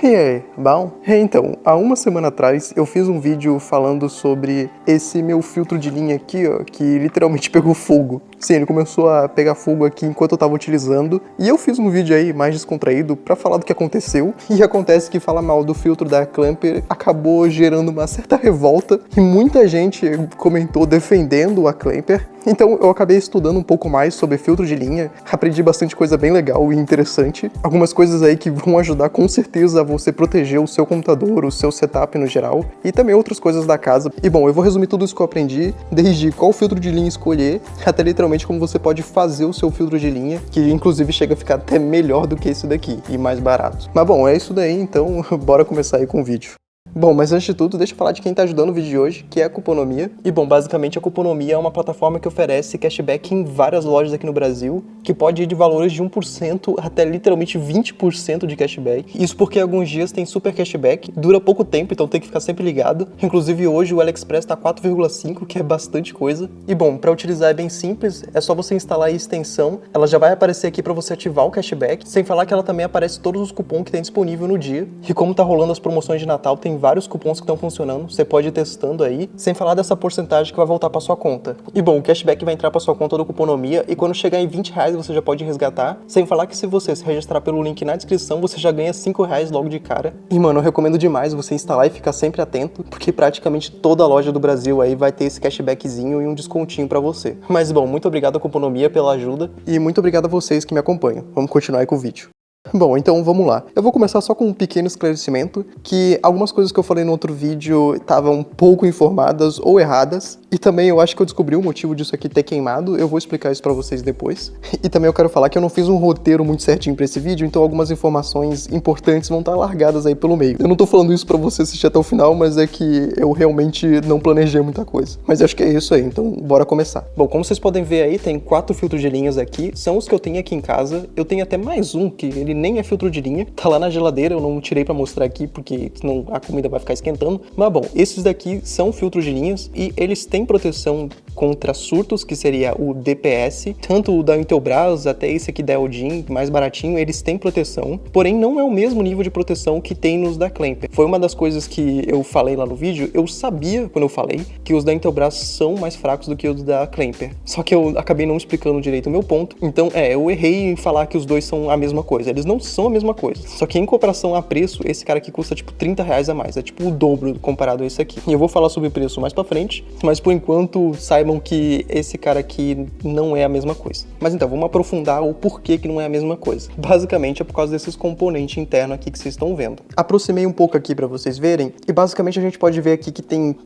E aí, bom? Então, há uma semana atrás eu fiz um vídeo falando sobre esse meu filtro de linha aqui, ó, que literalmente pegou fogo. Sim, ele começou a pegar fogo aqui enquanto eu tava utilizando, e eu fiz um vídeo aí mais descontraído pra falar do que aconteceu, e acontece que falar mal do filtro da Clamper acabou gerando uma certa revolta, e muita gente comentou defendendo a Clamper. Então eu acabei estudando um pouco mais sobre filtro de linha, aprendi bastante coisa bem legal e interessante, algumas coisas aí que vão ajudar com certeza a você proteger o seu computador, o seu setup no geral, e também outras coisas da casa. E bom, eu vou resumir tudo isso que eu aprendi, desde qual filtro de linha escolher, até literalmente como você pode fazer o seu filtro de linha, que inclusive chega a ficar até melhor do que esse daqui, e mais barato. Mas bom, é isso daí, então bora começar aí com o vídeo. Bom, mas antes de tudo, deixa eu falar de quem tá ajudando o vídeo de hoje, que é a Cuponomia. E bom, basicamente a Cuponomia é uma plataforma que oferece cashback em várias lojas aqui no Brasil, que pode ir de valores de 1% até literalmente 20% de cashback. Isso porque alguns dias tem super cashback, dura pouco tempo, então tem que ficar sempre ligado. Inclusive hoje o AliExpress tá 4,5, que é bastante coisa. E bom, para utilizar é bem simples, é só você instalar a extensão, ela já vai aparecer aqui para você ativar o cashback, sem falar que ela também aparece todos os cupons que tem disponível no dia. E como tá rolando as promoções de Natal, tem vários cupons que estão funcionando, você pode ir testando aí, sem falar dessa porcentagem que vai voltar para sua conta. E bom, o cashback vai entrar para sua conta do Cuponomia e quando chegar em R$20 você já pode resgatar, sem falar que se você se registrar pelo link na descrição, você já ganha R$5 logo de cara. E mano, eu recomendo demais você instalar e ficar sempre atento, porque praticamente toda loja do Brasil aí vai ter esse cashbackzinho e um descontinho para você. Mas bom, muito obrigado à Cuponomia pela ajuda e muito obrigado a vocês que me acompanham. Vamos continuar aí com o vídeo. Bom, então vamos lá. Eu vou começar só com um pequeno esclarecimento, que algumas coisas que eu falei no outro vídeo estavam um pouco informadas ou erradas, e também eu acho que eu descobri o motivo disso aqui ter queimado, eu vou explicar isso pra vocês depois. E também eu quero falar que eu não fiz um roteiro muito certinho pra esse vídeo, então algumas informações importantes vão estar largadas aí pelo meio. Eu não tô falando isso pra você assistir até o final, mas é que eu realmente não planejei muita coisa. Mas eu acho que é isso aí, então bora começar. Bom, como vocês podem ver aí, tem 4 filtros de linhas aqui, são os que eu tenho aqui em casa. Eu tenho até mais um, que ele nem é filtro de linha, tá lá na geladeira, eu não tirei pra mostrar aqui porque senão a comida vai ficar esquentando. Mas bom, esses daqui são filtros de linhas e eles têm proteção contra surtos, que seria o DPS, tanto o da Intelbras até esse aqui da Eldin, mais baratinho, eles têm proteção, porém não é o mesmo nível de proteção que tem nos da Clamper. Foi uma das coisas que eu falei lá no vídeo, eu sabia quando eu falei que os da Intelbras são mais fracos do que os da Clamper, só que eu acabei não explicando direito o meu ponto, então eu errei em falar que os dois são a mesma coisa, eles não são a mesma coisa, só que em comparação a preço, esse cara aqui custa tipo R$30 a mais, é tipo o dobro comparado a esse aqui. E eu vou falar sobre o preço mais pra frente, mas por enquanto saibam que esse cara aqui não é a mesma coisa. Mas então, vamos aprofundar o porquê que não é a mesma coisa. Basicamente é por causa desses componentes internos aqui que vocês estão vendo. Aproximei um pouco aqui pra vocês verem, e basicamente a gente pode ver aqui que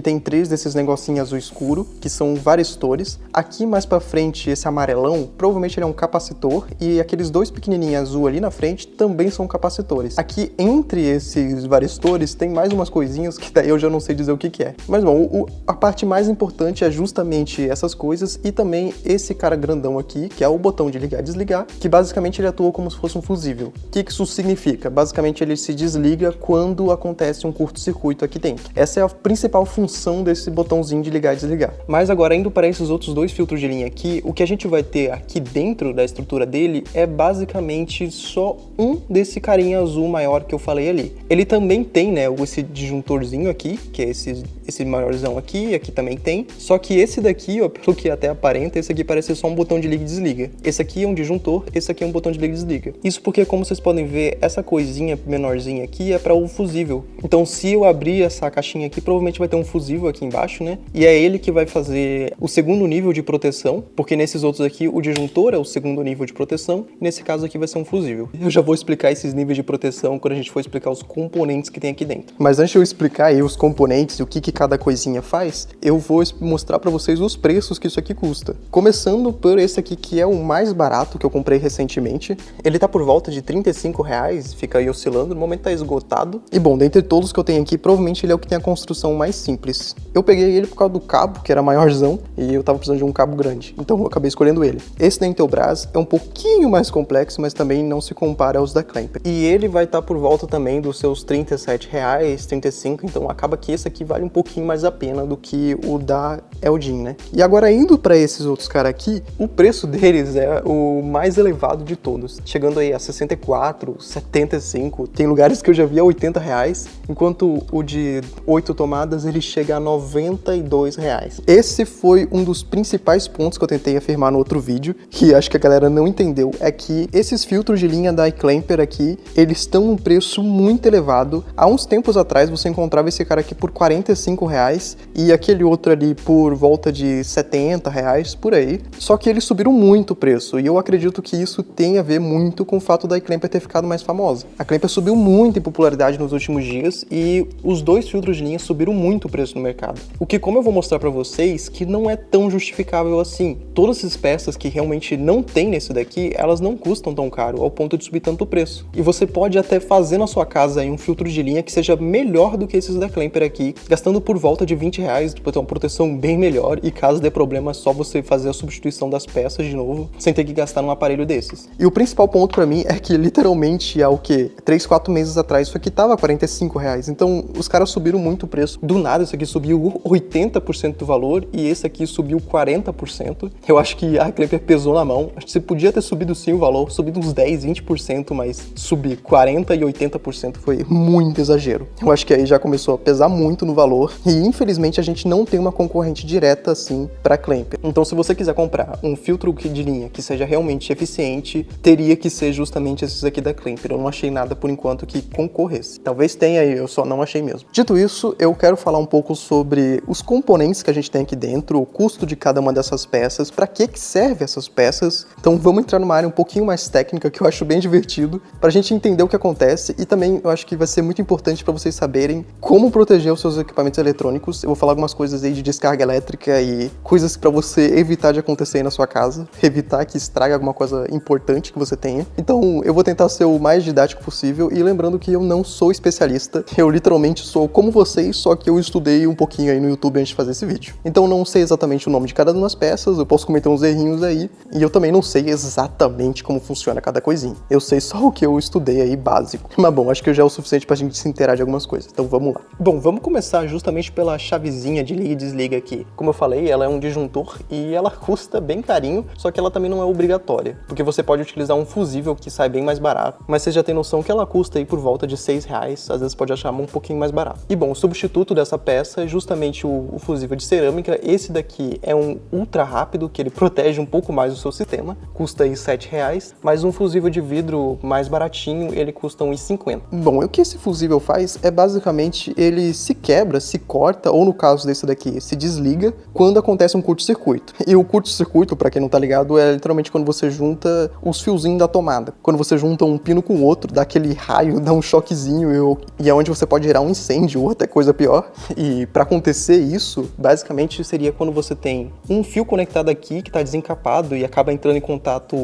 tem 3 desses negocinhos azul escuro, que são varistores. Aqui mais pra frente, esse amarelão, provavelmente ele é um capacitor, e aqueles 2 pequenininhos azul ali na frente também são capacitores. Aqui entre esses varistores tem mais umas coisinhas que daí eu já não sei dizer o que é. Mas bom, a parte mais importante é justamente essas coisas e também esse cara grandão aqui, que é o botão de ligar e desligar, que basicamente ele atua como se fosse um fusível. O que isso significa? Basicamente ele se desliga quando acontece um curto-circuito aqui dentro. Essa é a principal função desse botãozinho de ligar e desligar. Mas agora, indo para esses outros 2 filtros de linha aqui, o que a gente vai ter aqui dentro da estrutura dele é basicamente só um desse carinha azul maior que eu falei ali. Ele também tem, né, esse disjuntorzinho aqui, que é esse maiorzão aqui também tem, só que esse daqui, ó, pelo que até aparenta, esse aqui parece só um botão de liga e desliga. Esse aqui é um disjuntor, esse aqui é um botão de liga e desliga. Isso porque, como vocês podem ver, essa coisinha menorzinha aqui é para o fusível. Então, se eu abrir essa caixinha aqui, provavelmente vai ter um fusível aqui embaixo, né? E é ele que vai fazer o segundo nível de proteção, porque nesses outros aqui, o disjuntor é o segundo nível de proteção, e nesse caso aqui vai ser um fusível. Eu já vou explicar esses níveis de proteção quando a gente for explicar os componentes que tem aqui dentro. Mas antes de eu explicar aí os componentes e o que cada coisinha faz, eu vou mostrar para vocês os preços que isso aqui custa. Começando por esse aqui, que é o mais barato que eu comprei recentemente. Ele tá por volta de R$35, fica aí oscilando, no momento tá esgotado. E bom, dentre todos que eu tenho aqui, provavelmente ele é o que tem a construção mais simples. Eu peguei ele por causa do cabo, que era maiorzão, e eu tava precisando de um cabo grande, então eu acabei escolhendo ele. Esse da Intelbras é um pouquinho mais complexo, mas também não se compara aos da Clamper. E ele vai estar por volta também dos seus R$37, 35, então acaba que esse aqui vale um pouquinho mais a pena do que o da Eldin, né? né? E agora indo para esses outros caras aqui, o preço deles é o mais elevado de todos, chegando aí a 64, 75, tem lugares que eu já vi a 80 reais, enquanto o de 8 tomadas ele chega a 92 reais. Esse foi um dos principais pontos que eu tentei afirmar no outro vídeo, que acho que a galera não entendeu, é que esses filtros de linha da iClamper aqui, eles estão um preço muito elevado. Há uns tempos atrás você encontrava esse cara aqui por 45 reais e aquele outro ali por volta de 70 reais, por aí. Só que eles subiram muito o preço e eu acredito que isso tem a ver muito com o fato da iClamper ter ficado mais famosa. A iClamper subiu muito em popularidade nos últimos dias e os dois filtros de linha subiram muito o preço no mercado. O que, como eu vou mostrar pra vocês, que não é tão justificável assim. Todas essas peças que realmente não tem nesse daqui, elas não custam tão caro ao ponto de subir tanto o preço. E você pode até fazer na sua casa aí um filtro de linha que seja melhor do que esses da iClamper aqui, gastando por volta de 20 reais, para ter uma proteção bem melhor e caso dê problema é só você fazer a substituição das peças de novo, sem ter que gastar num aparelho desses. E o principal ponto pra mim é que literalmente há o quê? 3, 4 meses atrás isso aqui tava 45 reais, então os caras subiram muito o preço. Do nada isso aqui subiu 80% do valor e esse aqui subiu 40%. Eu acho que a iClamper pesou na mão, acho que você podia ter subido sim o valor, subido uns 10, 20%, mas subir 40% e 80% foi muito exagero. Eu acho que aí já começou a pesar muito no valor e infelizmente a gente não tem uma concorrente direta assim para iClamper. Então se você quiser comprar um filtro de linha que seja realmente eficiente, teria que ser justamente esses aqui da iClamper. Eu não achei nada por enquanto que concorresse. Talvez tenha aí, eu só não achei mesmo. Dito isso, eu quero falar um pouco sobre os componentes que a gente tem aqui dentro, o custo de cada uma dessas peças, para que serve essas peças. Então vamos entrar numa área um pouquinho mais técnica que eu acho bem divertido, pra gente entender o que acontece e também eu acho que vai ser muito importante para vocês saberem como proteger os seus equipamentos eletrônicos. Eu vou falar algumas coisas aí de descarga elétrica e coisas para você evitar de acontecer aí na sua casa, evitar que estrague alguma coisa importante que você tenha. Então eu vou tentar ser o mais didático possível e lembrando que eu não sou especialista, eu literalmente sou como vocês, só que eu estudei um pouquinho aí no YouTube antes de fazer esse vídeo. Então não sei exatamente o nome de cada uma das peças, eu posso cometer uns errinhos aí e eu também não sei exatamente como funciona cada coisinha. Eu sei só o que eu estudei aí básico. Mas bom, acho que já é o suficiente pra gente se inteirar de algumas coisas, então vamos lá. Bom, vamos começar justamente pela chavezinha de liga e desliga aqui. Como eu falei, ela é um disjuntor e ela custa bem carinho, só que ela também não é obrigatória, porque você pode utilizar um fusível que sai bem mais barato, mas você já tem noção que ela custa aí por volta de 6 reais, às vezes pode achar um pouquinho mais barato. E bom, o substituto dessa peça é justamente o fusível de cerâmica. Esse daqui é um ultra rápido, que ele protege um pouco mais o seu sistema, custa aí 7 reais, mas um fusível de vidro mais baratinho, ele custa 1,50. Bom, o que esse fusível faz é basicamente ele se quebra, se corta, ou no caso desse daqui, se desliga quando acontece um curto-circuito. E o curto-circuito, pra quem não tá ligado, é literalmente quando você junta os fiozinhos da tomada. Quando você junta um pino com o outro, dá aquele raio, dá um choquezinho e é onde você pode gerar um incêndio ou até coisa pior. E pra acontecer isso, basicamente seria quando você tem um fio conectado aqui que tá desencapado e acaba entrando em contato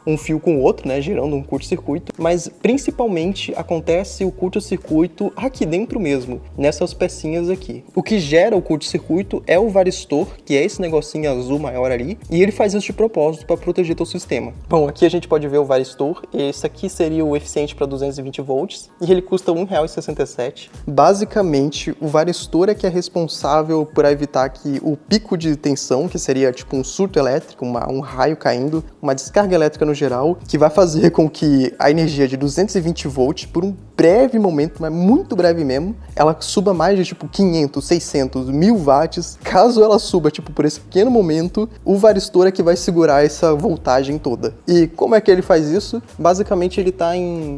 um fio com o outro, né, gerando um curto-circuito. Mas principalmente acontece o curto-circuito aqui dentro mesmo, nessas pecinhas aqui. O que gera o curto-circuito é o varistor, que é esse negocinho azul maior ali, e ele faz isso de propósito para proteger teu sistema. Bom, aqui a gente pode ver o varistor. Esse aqui seria o eficiente para 220 volts e ele custa R$ 1,67. Basicamente, o varistor é que é responsável por evitar que o pico de tensão, que seria tipo um surto elétrico, um raio caindo, uma descarga elétrica no geral, que vai fazer com que a energia de 220 volts, por um breve momento, mas muito breve mesmo, ela suba mais de tipo 500, 600, 1000 watts. Caso ela suba tipo por esse pequeno momento, o varistor é que vai segurar essa voltagem toda. E como é que ele faz isso? Basicamente ele tá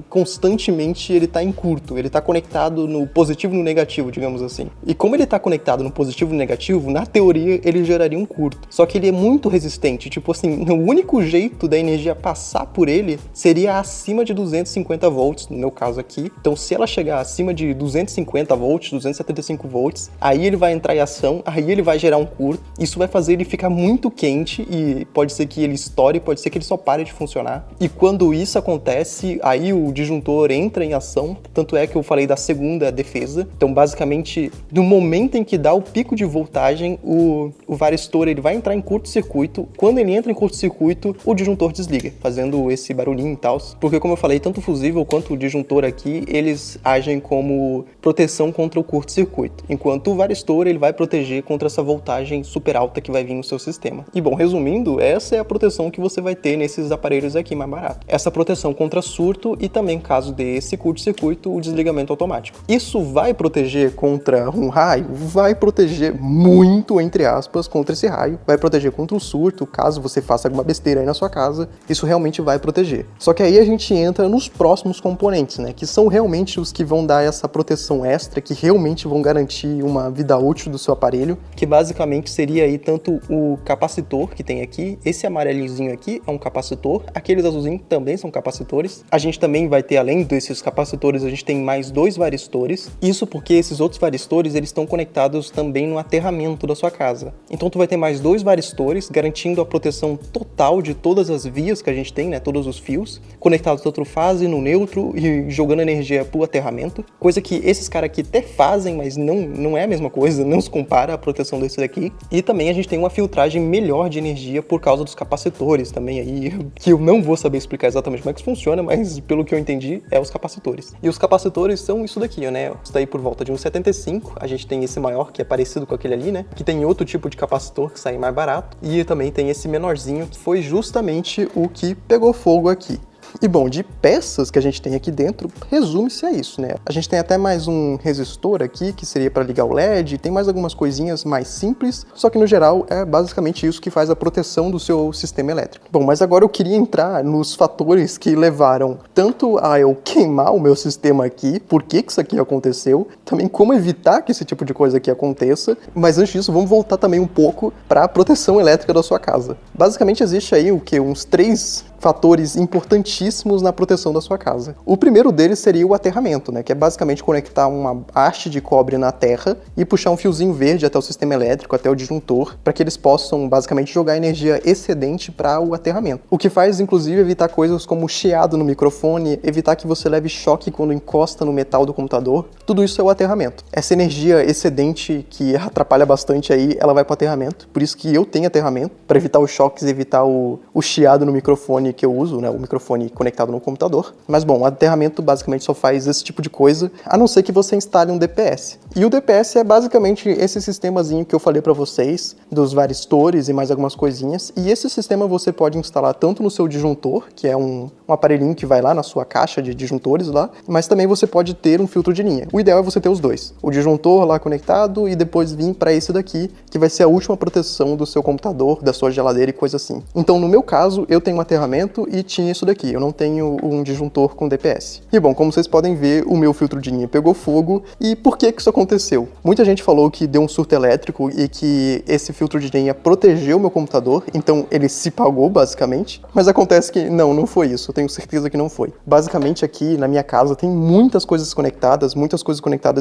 constantemente ele tá em curto, ele tá conectado no positivo e no negativo, digamos assim. E como ele tá conectado no positivo e no negativo, na teoria ele geraria um curto. Só que ele é muito resistente, tipo assim, o único jeito da energia passar por ele seria acima de 250 volts, no meu caso aqui. Então se ela chegar acima de 250 volts, 275 volts, aí ele vai entrar em ação, aí ele vai gerar um curto. Isso vai fazer ele ficar muito quente e pode ser que ele estoure, pode ser que ele só pare de funcionar. E quando isso acontece, aí o disjuntor entra em ação, tanto é que eu falei da segunda defesa. Então basicamente, no momento em que dá o pico de voltagem, o varistor ele vai entrar em curto-circuito. Quando ele entra em curto-circuito, o disjuntor desliga, fazendo esse barulhinho e tal. Porque como eu falei, tanto o fusível quanto o disjuntor aqui, aqui, eles agem como proteção contra o curto-circuito, enquanto o varistor ele vai proteger contra essa voltagem super alta que vai vir no seu sistema. E bom, resumindo, essa é a proteção que você vai ter nesses aparelhos aqui mais baratos. Essa proteção contra surto e também, caso desse curto-circuito, o desligamento automático. Isso vai proteger contra um raio? Vai proteger muito, entre aspas, contra esse raio. Vai proteger contra o surto, caso você faça alguma besteira aí na sua casa. Isso realmente vai proteger. Só que aí a gente entra nos próximos componentes, né? Que são realmente os que vão dar essa proteção extra, que realmente vão garantir uma vida útil do seu aparelho, que basicamente seria aí tanto o capacitor que tem aqui, esse amarelinho aqui é um capacitor, aqueles azulzinhos também são capacitores. A gente também vai ter, além desses capacitores, a gente tem mais 2 varistores. Isso porque esses outros varistores, eles estão conectados também no aterramento da sua casa. Então tu vai ter mais 2 varistores, garantindo a proteção total de todas as vias que a gente tem, né? Todos os fios, conectados tanto no fase, no neutro e jogando energia pro aterramento. Coisa que esses caras aqui até fazem, mas não é a mesma coisa, não se compara à proteção desse daqui. E também a gente tem uma filtragem melhor de energia por causa dos capacitores também aí, que eu não vou saber explicar exatamente como é que isso funciona, mas pelo que eu entendi, é os capacitores. E os capacitores são isso daqui, né? Isso daí por volta de 1,75. A gente tem esse maior, que é parecido com aquele ali, né? Que tem outro tipo de capacitor que sai mais barato. E também tem esse menorzinho, que foi justamente o que pegou fogo aqui. E bom, de peças que a gente tem aqui dentro, resume-se a isso, né? A gente tem até mais um resistor aqui, que seria para ligar o LED, tem mais algumas coisinhas mais simples, só que no geral é basicamente isso que faz a proteção do seu sistema elétrico. Bom, mas agora eu queria entrar nos fatores que levaram tanto a eu queimar o meu sistema aqui, por que isso aqui aconteceu, também como evitar que esse tipo de coisa aqui aconteça, mas antes disso vamos voltar também um pouco para a proteção elétrica da sua casa. Basicamente existe aí o que? Uns 3 fatores importantíssimos na proteção da sua casa. O primeiro deles seria o aterramento, né, que é basicamente conectar uma haste de cobre na terra e puxar um fiozinho verde até o sistema elétrico, até o disjuntor, para que eles possam basicamente jogar energia excedente para o aterramento. O que faz, inclusive, evitar coisas como chiado no microfone, evitar que você leve choque quando encosta no metal do computador. Tudo isso é o aterramento. Essa energia excedente que atrapalha bastante aí, ela vai para o aterramento. Por isso que eu tenho aterramento, para evitar os choques, evitar o chiado no microfone que eu uso, né, o microfone conectado no computador. Mas bom, o aterramento basicamente só faz esse tipo de coisa, a não ser que você instale um DPS. E o DPS é basicamente esse sistemazinho que eu falei pra vocês, dos varistores e mais algumas coisinhas, e esse sistema você pode instalar tanto no seu disjuntor, que é um aparelhinho que vai lá na sua caixa de disjuntores lá, mas também você pode ter um filtro de linha. O ideal é você ter os dois, o disjuntor lá conectado e depois vir para esse daqui, que vai ser a última proteção do seu computador, da sua geladeira e coisa assim. Então no meu caso, eu tenho um aterramento e tinha isso daqui, eu não tenho um disjuntor com DPS. E bom, como vocês podem ver, o meu filtro de linha pegou fogo. E por que isso aconteceu? Muita gente falou que deu um surto elétrico e que esse filtro de linha protegeu o meu computador, então ele se pagou basicamente, mas acontece que não foi isso, eu tenho certeza que não foi. Basicamente aqui na minha casa tem muitas coisas conectadas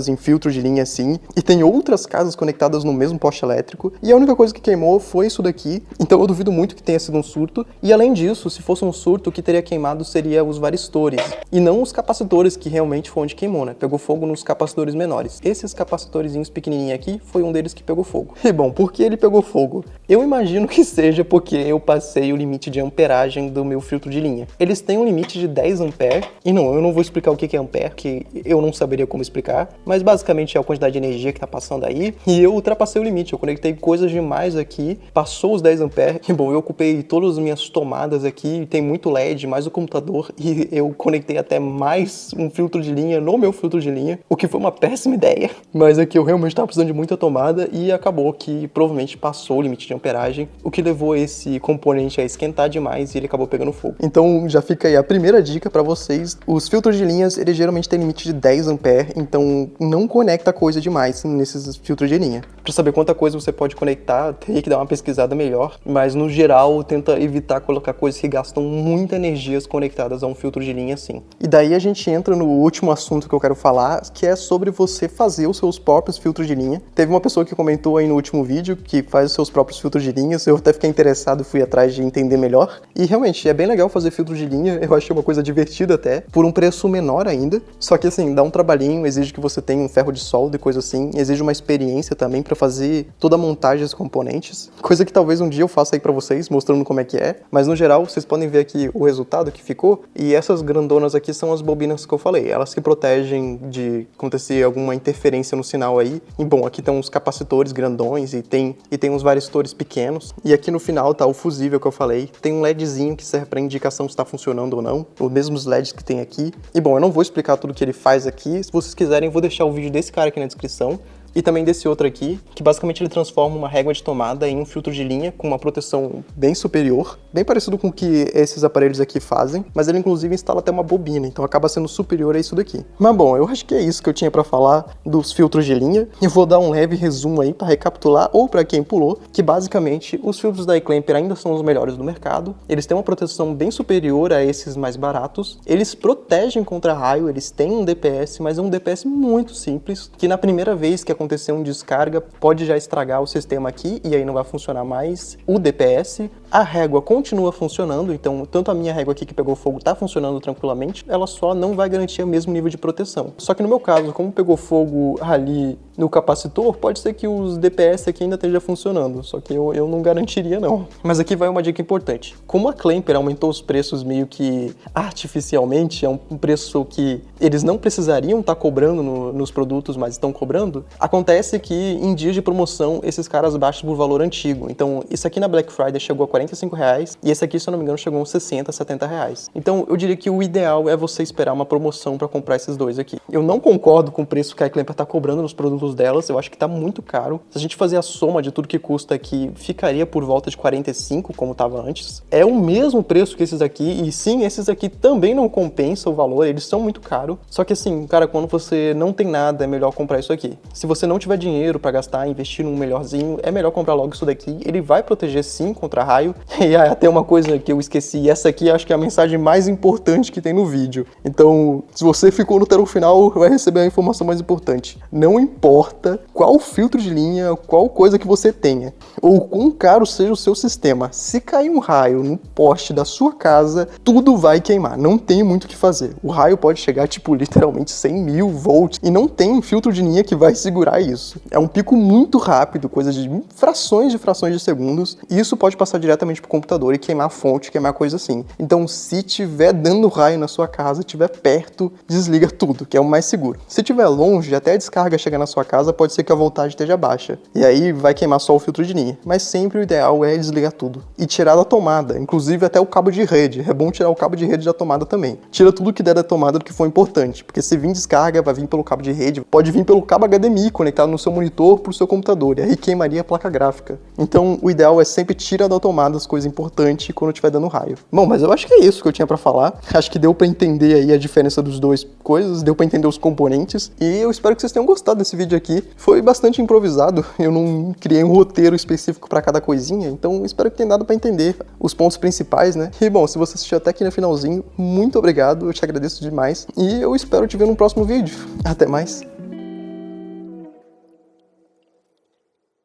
em filtro de linha assim, e tem outras casas conectadas no mesmo poste elétrico, e a única coisa que queimou foi isso daqui, então eu duvido muito que tenha sido um surto, e além disso, se fosse um surto, o que teria queimado seria os varistores, e não os capacitores, que realmente foi onde queimou, né? Pegou fogo nos capacitores menores. Esses capacitorzinhos pequenininhos aqui, foi um deles que pegou fogo. E bom, por que ele pegou fogo? Eu imagino que seja porque eu passei o limite de amperagem do meu filtro de linha. Eles têm um limite de 10 ampere, e não, eu não vou explicar o que é ampere, que eu não saberia como explicar, mas basicamente é a quantidade de energia que tá passando aí, e eu ultrapassei o limite, eu conectei coisas demais aqui, passou os 10 ampere, e bom, eu ocupei todas as minhas tomadas aqui, tem muito LED, mais o computador, e eu conectei até mais um filtro de linha no meu filtro de linha, o que foi uma péssima ideia, mas é que eu realmente estava precisando de muita tomada e acabou que provavelmente passou o limite de amperagem, o que levou esse componente a esquentar demais e ele acabou pegando fogo. Então já fica aí a primeira dica para vocês, os filtros de linhas, eles geralmente têm limite de 10 ampere, então não conecta coisa demais nesses filtros de linha. Para saber quanta coisa você pode conectar, teria que dar uma pesquisada melhor, mas no geral tenta evitar colocar coisas que gastam muita energia conectadas a um filtro de linha assim. E daí a gente entra no último assunto que eu quero falar, que é sobre você fazer os seus próprios filtros de linha. Teve uma pessoa que comentou aí no último vídeo que faz os seus próprios filtros de linhas, eu até fiquei interessado, fui atrás de entender melhor. E realmente, é bem legal fazer filtros de linha, eu achei uma coisa divertida até, por um preço menor ainda. Só que assim, dá um trabalhinho, exige que você tenha um ferro de solda e coisa assim, exige uma experiência também pra fazer toda a montagem dos componentes, coisa que talvez um dia eu faça aí pra vocês, mostrando como é que é, mas no geral, vocês podem ver aqui o resultado que ficou, e essas grandonas aqui são as bobinas que eu falei, elas que protegem de acontecer alguma interferência no sinal aí. E bom, aqui tem uns capacitores grandões e tem uns varistores pequenos, e aqui no final tá o fusível que eu falei, tem um LEDzinho que serve para indicação se está funcionando ou não, os mesmos LEDs que tem aqui. E bom, eu não vou explicar tudo que ele faz aqui, se vocês quiserem eu vou deixar o vídeo desse cara aqui na descrição, e também desse outro aqui, que basicamente ele transforma uma régua de tomada em um filtro de linha com uma proteção bem superior, bem parecido com o que esses aparelhos aqui fazem, mas ele inclusive instala até uma bobina, então acaba sendo superior a isso daqui. Mas bom, eu acho que é isso que eu tinha pra falar dos filtros de linha. Eu vou dar um leve resumo aí pra recapitular, ou pra quem pulou, que basicamente os filtros da iClamper ainda são os melhores do mercado, eles têm uma proteção bem superior a esses mais baratos, eles protegem contra raio, eles têm um DPS, mas é um DPS muito simples, que na primeira vez que acontecer um descarga, pode já estragar o sistema aqui e aí não vai funcionar mais o DPS. A régua continua funcionando, então tanto a minha régua aqui que pegou fogo tá funcionando tranquilamente, ela só não vai garantir o mesmo nível de proteção. Só que no meu caso, como pegou fogo ali no capacitor, pode ser que os DPS aqui ainda esteja funcionando, só que eu não garantiria não. Mas aqui vai uma dica importante. Como a Clamper aumentou os preços meio que artificialmente, é um preço que eles não precisariam estar cobrando nos produtos, mas estão cobrando, acontece que em dias de promoção esses caras baixam por valor antigo. Então isso aqui na Black Friday chegou a R$45 e esse aqui, se eu não me engano, chegou a uns R$60, R$70. Então eu diria que o ideal é você esperar uma promoção para comprar esses dois aqui. Eu não concordo com o preço que a iClamper tá cobrando nos produtos delas, eu acho que tá muito caro. Se a gente fazer a soma de tudo que custa aqui, ficaria por volta de 45, como tava antes. É o mesmo preço que esses aqui, e sim, esses aqui também não compensam o valor, eles são muito caros. Só que assim, cara, quando você não tem nada, é melhor comprar isso aqui. Se você não tiver dinheiro para gastar, investir num melhorzinho, é melhor comprar logo isso daqui. Ele vai proteger sim contra raio. E até uma coisa que eu esqueci, essa aqui acho que é a mensagem mais importante que tem no vídeo. Então, se você ficou até o final, vai receber a informação mais importante. Não importa qual filtro de linha, qual coisa que você tenha, ou quão caro seja o seu sistema, se cair um raio no poste da sua casa, tudo vai queimar, não tem muito o que fazer. O raio pode chegar, tipo, literalmente 100.000 volts, e não tem filtro de linha que vai segurar isso. É um pico muito rápido, coisa de frações de segundos, e isso pode passar diretamente pro computador e queimar a fonte, queimar coisa assim. Então, se tiver dando raio na sua casa, tiver perto, desliga tudo, que é o mais seguro. Se tiver longe, até a descarga chegar na sua casa, pode ser que a voltagem esteja baixa, e aí vai queimar só o filtro de linha. Mas sempre o ideal é desligar tudo e tirar da tomada, inclusive até o cabo de rede. É bom tirar o cabo de rede da tomada também. Tira tudo que der da tomada do que for importante, porque se vir descarga, vai vir pelo cabo de rede, pode vir pelo cabo HDMI conectado no seu monitor pro seu computador, e aí queimaria a placa gráfica. Então o ideal é sempre tirar da tomada as coisas importantes quando estiver dando raio. Bom, mas eu acho que é isso que eu tinha pra falar. Acho que deu pra entender aí a diferença dos dois coisas, deu pra entender os componentes, e eu espero que vocês tenham gostado desse vídeo aqui. Foi bastante improvisado, eu não criei um roteiro específico pra cada coisinha, então espero que tenha dado pra entender os pontos principais, né? E bom, se você assistiu até aqui no finalzinho, muito obrigado, eu te agradeço demais, e eu espero te ver no próximo vídeo. Até mais!